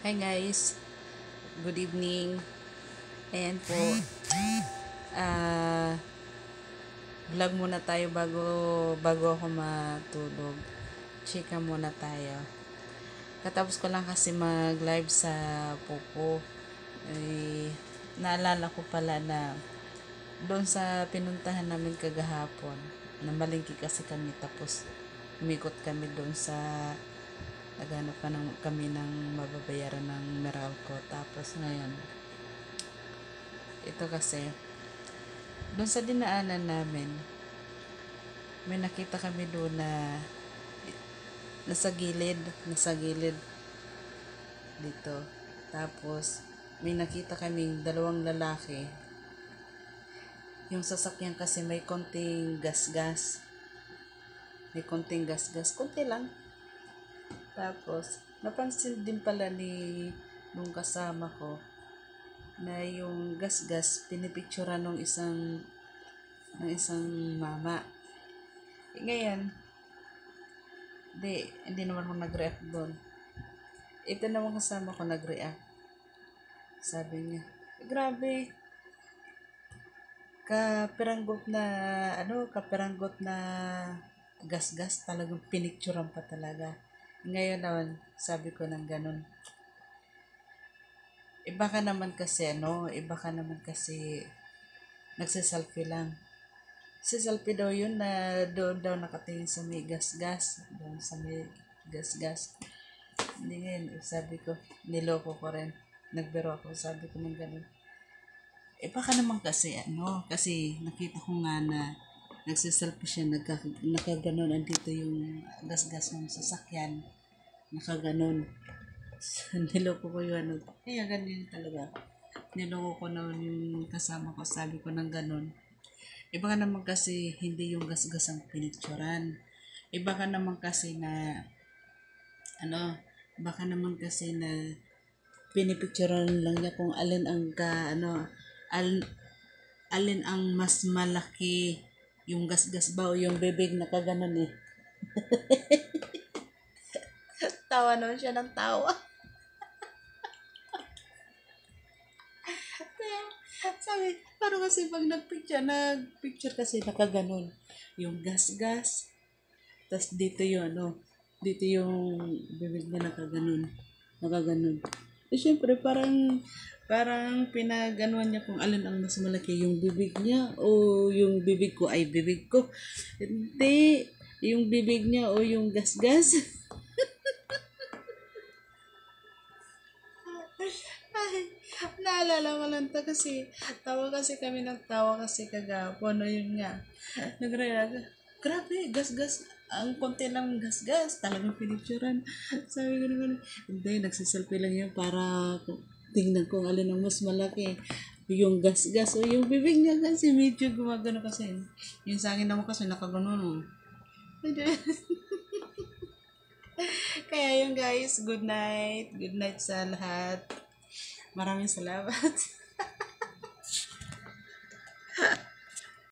Hi guys, good evening. Ayan po, ah vlog muna tayo bago ako matulog. Chika muna tayo. Katapos ko lang kasi mag-live sa Popo. Naalala ko pala na doon sa pinuntahan namin kagahapon, namalingki kasi kami tapos umikot kami doon sa naghanap kami ng mababayaran ng Meralco. Tapos ngayon, ito kasi, doon sa dinaanan namin, may nakita kami doon na nasa gilid dito. Tapos, may nakita kaming dalawang lalaki. Yung sasakyan kasi may konting gas-gas. Konti lang. Tapos, napansin din pala nung kasama ko na yung gas-gas pinipicturan ng isang mama. Ngayon, hindi naman ako nag-react doon. Ito naman kasama ko nag-react. Sabi niya, grabe, kapiranggot na gas-gas, talagang pinicturan pa talaga. Ngayon naman, sabi ko ng ganun. Iba ka naman kasi nagsiselfie lang. Si selfie daw yun na doon daw nakatingin sa may gas-gas. Doon sa may gas-gas. Hindi ngayon, sabi ko, niloko ko rin. Nagbiro ako, sabi ko ng ganun. Baka naman kasi nakita ko nga na nagsiselfie siya, nakaganon, andito yung gas-gas ng sasakyan. Nakaganon. Niloko ko yun. Kaya ganyan talaga. Niloko ko naman yung kasama ko, sabi ko ng ganun. Baka naman kasi hindi yung gas-gas ang pinicturan. Baka naman kasi na pinipicturan lang niya kung alin ang mas malaki, yung gas-gas ba o yung bibig na kaganon eh. Tawa naman siya ng tawa. Sabi, paano kasi pag nagpicture kasi nakaganon. Yung gas-gas. Tapos dito yung bibig na nakaganon. Siyempre, parang pinaganuan niya kung alin ang mas malaki, yung bibig niya o yung bibig ko ay bibig ko. Hindi, yung bibig niya o yung gas-gas. Ay, naalala ko lang kasi tawa kasi kagapon, yun nga. Nagreact, grabe, gas-gas, ang konti lang gas-gas, talagang pinicturan. Sabi ko naman, hindi, nagsiselfie lang yun para tingnan kung alin ang mas malaki. Yung gas-gas o yung bibig niya kasi medyo gumagano kasi. Yung sa akin naman kasi nakagano. Kaya yun guys, good night. Good night sa lahat. Maraming salamat.